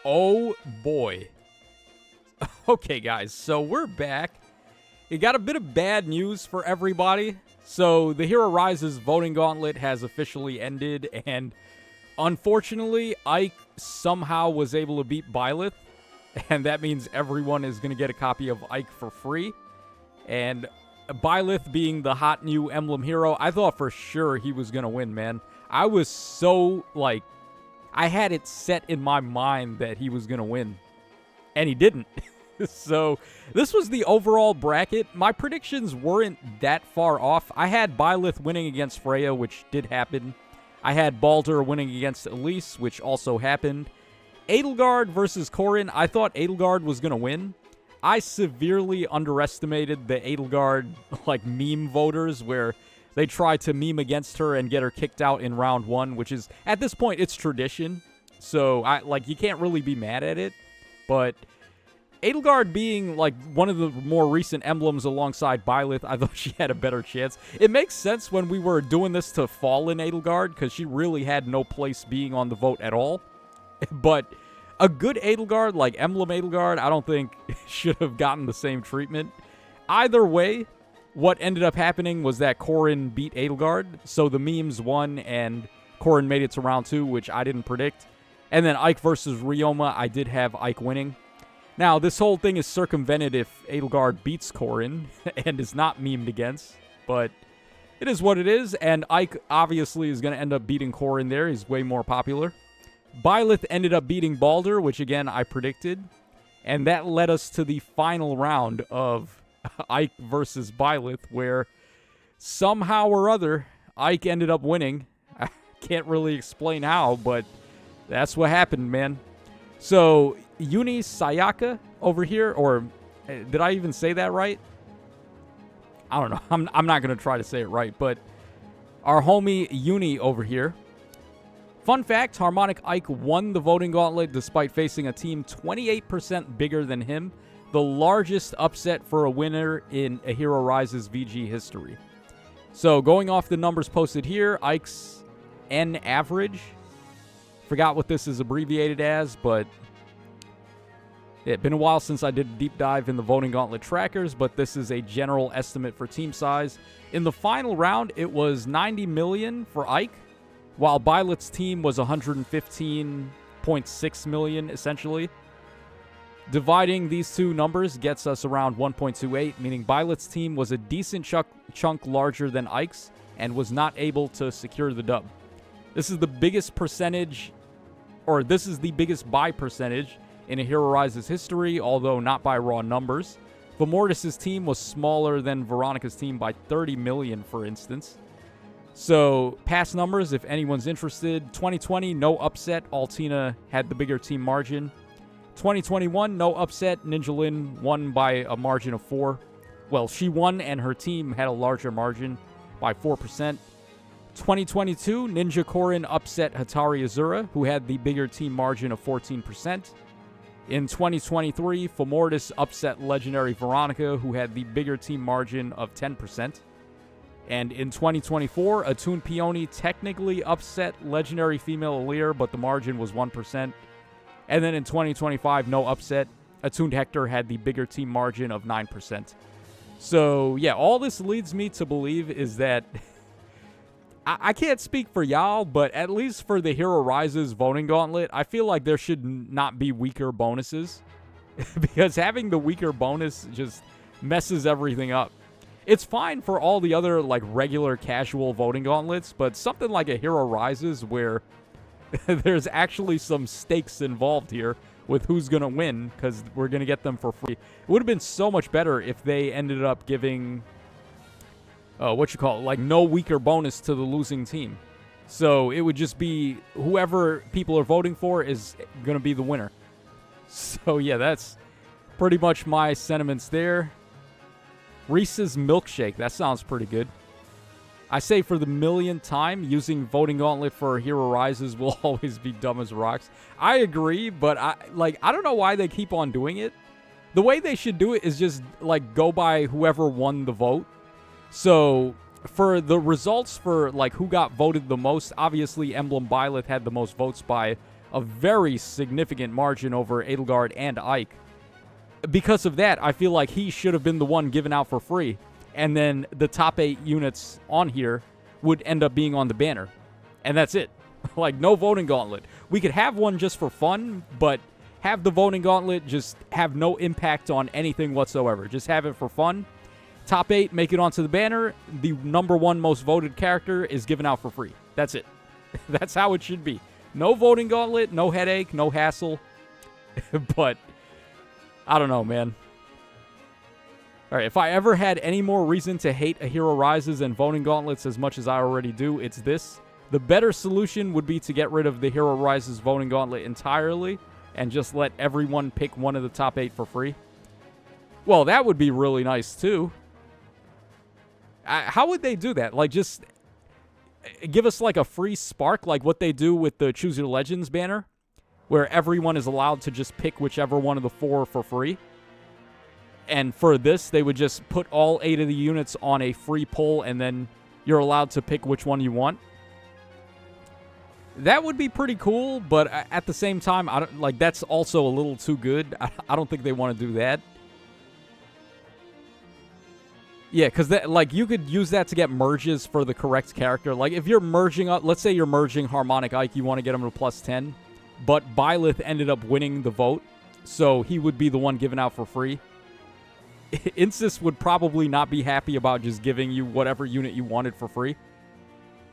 Oh boy. Okay, guys, so we're back. We got a bit of bad news for everybody. So the Hero Rises voting gauntlet has officially ended, and unfortunately, Ike somehow was able to beat Byleth, and that means everyone is going to get a copy of Ike for free. And Byleth being the hot new Emblem hero, I thought for sure he was going to win, man. I was so, I had it set in my mind that he was going to win, and he didn't. So this was the overall bracket. My predictions weren't that far off. I had Byleth winning against Freya, which did happen. I had Baldur winning against Elise, which also happened. Edelgard versus Corrin, I thought Edelgard was going to win. I severely underestimated the Edelgard, meme voters, where they try to meme against her and get her kicked out in round one, which is, at this point, it's tradition. So, you can't really be mad at it. But Edelgard being, one of the more recent emblems alongside Byleth, I thought she had a better chance. It makes sense when we were doing this to Fallen Edelgard, because she really had no place being on the vote at all. But a good Edelgard, like Emblem Edelgard, I don't think should have gotten the same treatment. Either way, what ended up happening was that Corrin beat Edelgard, so the memes won, and Corrin made it to round 2, which I didn't predict. And then Ike versus Ryoma, I did have Ike winning. Now, this whole thing is circumvented if Edelgard beats Corrin and is not memed against, but it is what it is, and Ike obviously is going to end up beating Corrin there. He's way more popular. Byleth ended up beating Baldur, which again I predicted, and that led us to the final round of Ike versus Byleth, where somehow or other Ike ended up winning. I can't really explain how, but that's what happened, man. So Uni Sayaka over here, or did I even say that right? I don't know. I'm not going to try to say it right, but our homie Uni over here. Fun fact, Harmonic Ike won the voting gauntlet despite facing a team 28% bigger than him, the largest upset for a winner in A Hero Rises VG history. So going off the numbers posted here, Ike's N average, forgot what this is abbreviated as, but it's been a while since I did a deep dive in the voting gauntlet trackers, but this is a general estimate for team size. In the final round, it was 90 million for Ike, while Byleth's team was 115.6 million, essentially. Dividing these two numbers gets us around 1.28, meaning Byleth's team was a decent chunk larger than Ike's and was not able to secure the dub. This is the biggest percentage, or this is the biggest buy percentage in A Hero Rises history, although not by raw numbers. Vamortis' team was smaller than Veronica's team by 30 million, for instance. So, past numbers, if anyone's interested. 2020, no upset. Altina had the bigger team margin. 2021, no upset. Ninja Lin won by a margin of 4. Well, she won and her team had a larger margin by 4%. 2022, Ninja Corrin upset Hatari Azura, who had the bigger team margin of 14%. In 2023, Vamortis upset Legendary Veronica, who had the bigger team margin of 10%. And in 2024, Attuned Peony technically upset Legendary Female Alir, but the margin was 1%. And then in 2025, no upset. Attuned Hector had the bigger team margin of 9%. So, yeah, all this leads me to believe is that I can't speak for y'all, but at least for the Hero Rises voting gauntlet, I feel like there should not be weaker bonuses. Because having the weaker bonus just messes everything up. It's fine for all the other, regular casual voting gauntlets, but something like A Hero Rises where there's actually some stakes involved here with who's going to win, because we're going to get them for free. It would have been so much better if they ended up giving, no weaker bonus to the losing team. So it would just be whoever people are voting for is going to be the winner. So yeah, that's pretty much my sentiments there. Reese's Milkshake, that sounds pretty good. I say for the millionth time, using voting gauntlet for Hero Rises will always be dumb as rocks. I agree, but I don't know why they keep on doing it. The way they should do it is just, go by whoever won the vote. So, for the results for, who got voted the most, obviously Emblem Byleth had the most votes by a very significant margin over Edelgard and Ike. Because of that, I feel like he should have been the one given out for free. And then the top 8 units on here would end up being on the banner. And that's it. Like, no voting gauntlet. We could have one just for fun, but have the voting gauntlet just have no impact on anything whatsoever. Just have it for fun. Top 8 make it onto the banner. The number 1 most voted character is given out for free. That's it. That's how it should be. No voting gauntlet, no headache, no hassle. But I don't know, man. All right, if I ever had any more reason to hate A Hero Rises and voting gauntlets as much as I already do, it's this. The better solution would be to get rid of the Hero Rises voting gauntlet entirely and just let everyone pick one of the top 8 for free. Well, that would be really nice, too. How would they do that? Like, just give us, like, a free spark, like what they do with the Choose Your Legends banner, where everyone is allowed to just pick whichever one of the 4 for free. And for this, they would just put all 8 of the units on a free poll, and then you're allowed to pick which one you want. That would be pretty cool, but at the same time, that's also a little too good. I don't think they want to do that. Yeah, because you could use that to get merges for the correct character. Like, if you're merging up, let's say you're merging Harmonic Ike, you want to get him to +10, but Byleth ended up winning the vote, so he would be the one given out for free. Insys would probably not be happy about just giving you whatever unit you wanted for free.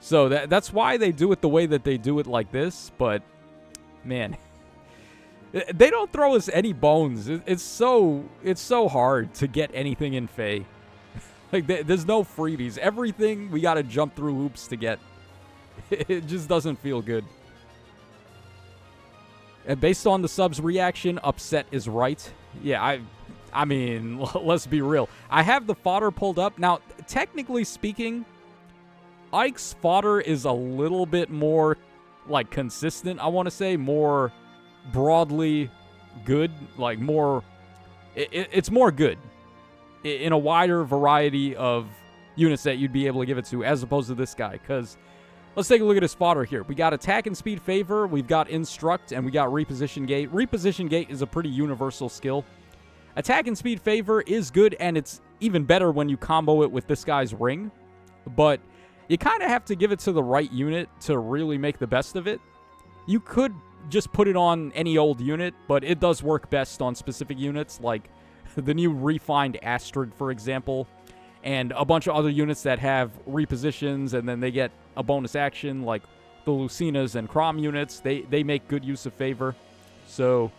So that's why they do it the way that they do it like this, but, man, they don't throw us any bones. It's so hard to get anything in Fae. Like, there's no freebies. Everything we gotta jump through hoops to get. It just doesn't feel good. And based on the subs reaction, upset is right. Yeah, I mean, let's be real. I have the fodder pulled up. Now, technically speaking, Ike's fodder is a little bit more, like, consistent, I want to say. More broadly good. Like, more... It's more good in a wider variety of units that you'd be able to give it to, as opposed to this guy. Because let's take a look at his fodder here. We got attack and speed favor, we've got instruct, and we got reposition gate. Reposition gate is a pretty universal skill. Attack and speed favor is good, and it's even better when you combo it with this guy's ring. But you kind of have to give it to the right unit to really make the best of it. You could just put it on any old unit, but it does work best on specific units, like the new refined Astrid, for example, and a bunch of other units that have repositions, and then they get a bonus action, like the Lucinas and Crom units. They make good use of favor. So,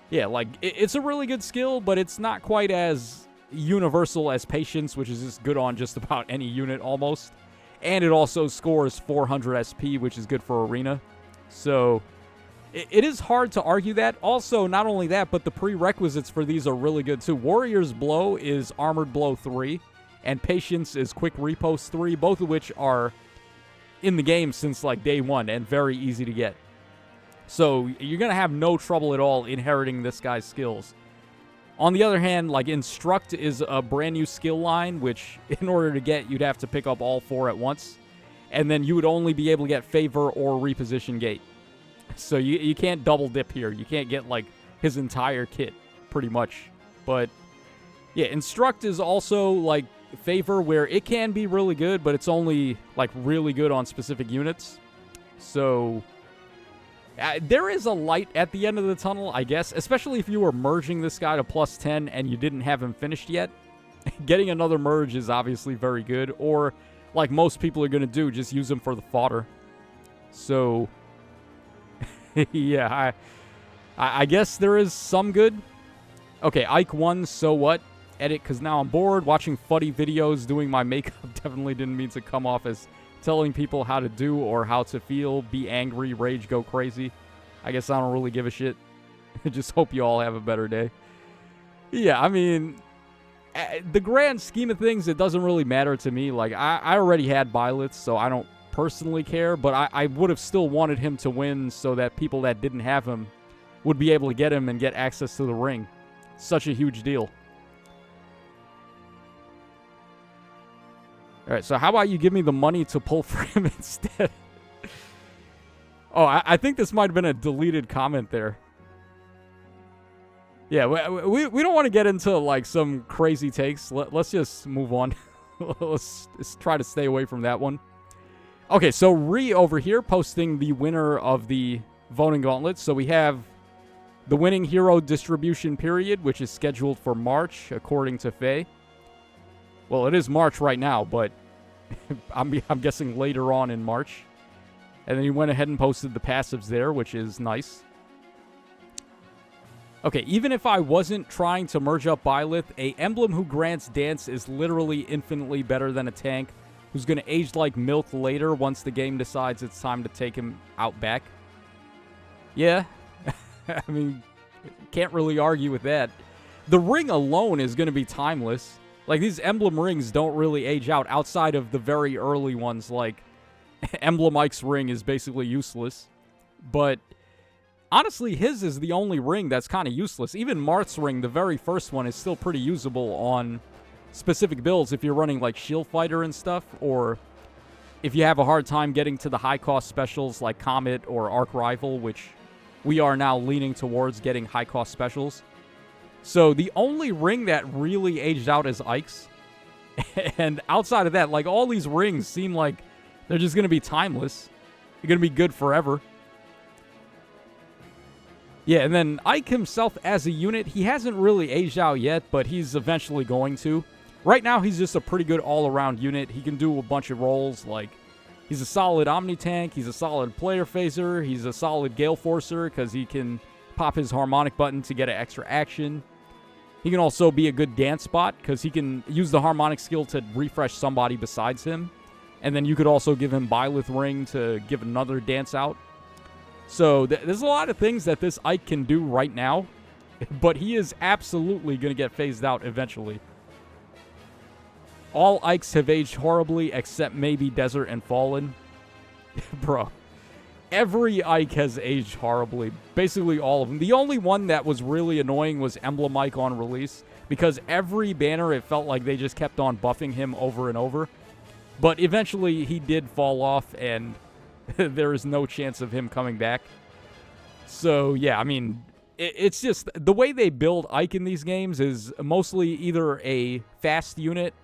yeah, like, it's a really good skill, but it's not quite as universal as Patience, which is just good on just about any unit almost. And it also scores 400 SP, which is good for Arena. So, it is hard to argue that. Also, not only that, but the prerequisites for these are really good too. Warrior's Blow is Armored Blow 3, and Patience is Quick Repost 3, both of which are in the game since, like, day 1 and very easy to get. So, you're going to have no trouble at all inheriting this guy's skills. On the other hand, like, Instruct is a brand new skill line, which in order to get, you'd have to pick up all 4 at once. And then you would only be able to get Favor or Reposition Gate. So you can't double dip here. You can't get, like, his entire kit, pretty much. But, yeah, Instruct is also, like, Favor, where it can be really good, but it's only, like, really good on specific units. So there is a light at the end of the tunnel, I guess, especially if you were merging this guy to +10 and you didn't have him finished yet. Getting another merge is obviously very good, or, like most people are going to do, just use him for the fodder. So, yeah, I guess there is some good. Okay, Ike won, so what? Edit, because now I'm bored. Watching funny videos, doing my makeup definitely didn't mean to come off as telling people how to do or how to feel, be angry, rage, go crazy. I guess I don't really give a shit. Just hope you all have a better day. Yeah, I mean, the grand scheme of things, it doesn't really matter to me. Like, I already had Byleth, so I don't personally care, but I would have still wanted him to win so that people that didn't have him would be able to get him and get access to the ring. Such a huge deal. Alright, so how about you give me the money to pull for him instead? Oh, I think this might have been a deleted comment there. Yeah, we don't want to get into, like, some crazy takes. Let's just move on. let's try to stay away from that one. Okay, so Ree over here posting the winner of the voting gauntlet. So we have the winning hero distribution period, which is scheduled for March, according to Faye. Well, it is March right now, but I'm guessing later on in March. And then he went ahead and posted the passives there, which is nice. Okay, even if I wasn't trying to merge up Byleth, a Emblem who grants Dance is literally infinitely better than a tank who's going to age like milk later once the game decides it's time to take him out back. Yeah, I mean, can't really argue with that. The ring alone is going to be timeless. Like, these Emblem rings don't really age out outside of the very early ones, like Emblem Ike's ring is basically useless. But honestly, his is the only ring that's kind of useless. Even Marth's ring, the very first one, is still pretty usable on specific builds if you're running like Shield Fighter and stuff, or if you have a hard time getting to the high-cost specials like Comet or Arc Rival, which we are now leaning towards getting high-cost specials. So the only ring that really aged out is Ike's. And outside of that, like, all these rings seem like they're just going to be timeless. They're going to be good forever. Yeah, and then Ike himself as a unit, he hasn't really aged out yet, but he's eventually going to. Right now, he's just a pretty good all-around unit. He can do a bunch of roles, like he's a solid Omni-Tank, he's a solid Player Phaser, he's a solid Gale Forcer, because he can pop his Harmonic button to get an extra action. He can also be a good dance bot, because he can use the Harmonic skill to refresh somebody besides him. And then you could also give him Byleth Ring to give another dance out. So there's a lot of things that this Ike can do right now, but he is absolutely going to get phased out eventually. All Ikes have aged horribly except maybe Desert and Fallen. Bro, every Ike has aged horribly. Basically all of them. The only one that was really annoying was Emblem Ike on release, because every banner it felt like they just kept on buffing him over and over. But eventually he did fall off, and there is no chance of him coming back. So, yeah, I mean, it's just the way they build Ike in these games is mostly either a fast unit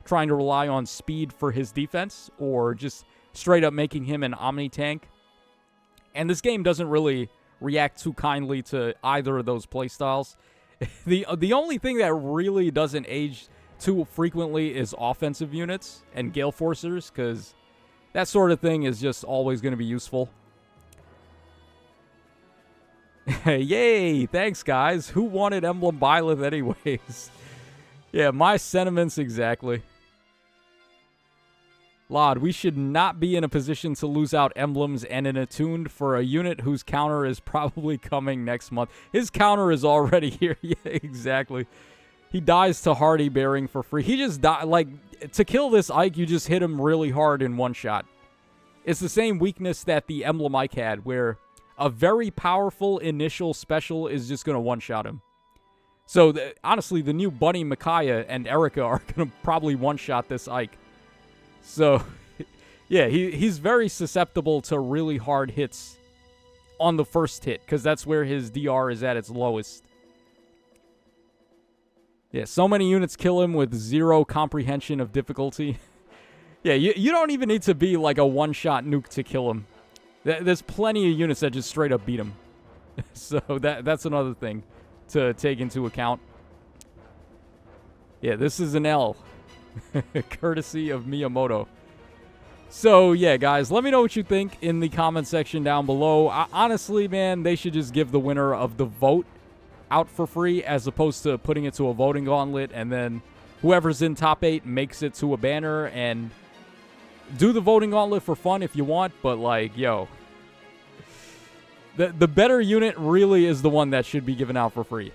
trying to rely on speed for his defense, or just straight up making him an Omni-Tank. And this game doesn't really react too kindly to either of those playstyles. The only thing that really doesn't age too frequently is offensive units and Gale Forcers, because that sort of thing is just always going to be useful. Yay! Thanks, guys. Who wanted Emblem Byleth anyways? Yeah, my sentiments exactly. Lod, we should not be in a position to lose out emblems and an attuned for a unit whose counter is probably coming next month. His counter is already here. Yeah, exactly. He dies to Hardy Bearing for free. He just died. Like, to kill this Ike, you just hit him really hard in one shot. It's the same weakness that the Emblem Ike had, where a very powerful initial special is just going to one-shot him. So, honestly, the new Bunny, Micaiah, and Erica are going to probably one-shot this Ike. So, yeah, he's very susceptible to really hard hits on the first hit, because that's where his DR is at its lowest. Yeah, so many units kill him with zero comprehension of difficulty. Yeah, you don't even need to be like a one-shot nuke to kill him. There's plenty of units that just straight up beat him. So that's another thing to take into account. Yeah, this is an L. Courtesy of Miyamoto. So, yeah, guys, let me know what you think in the comment section down below. Honestly, man, they should just give the winner of the vote out for free, as opposed to putting it to a voting gauntlet, and then whoever's in top 8 makes it to a banner, and do the voting gauntlet for fun if you want, but, like, yo, the better unit really is the one that should be given out for free.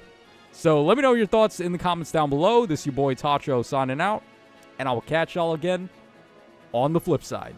So let me know your thoughts in the comments down below. This is your boy Tacho signing out, and I will catch y'all again on the flip side.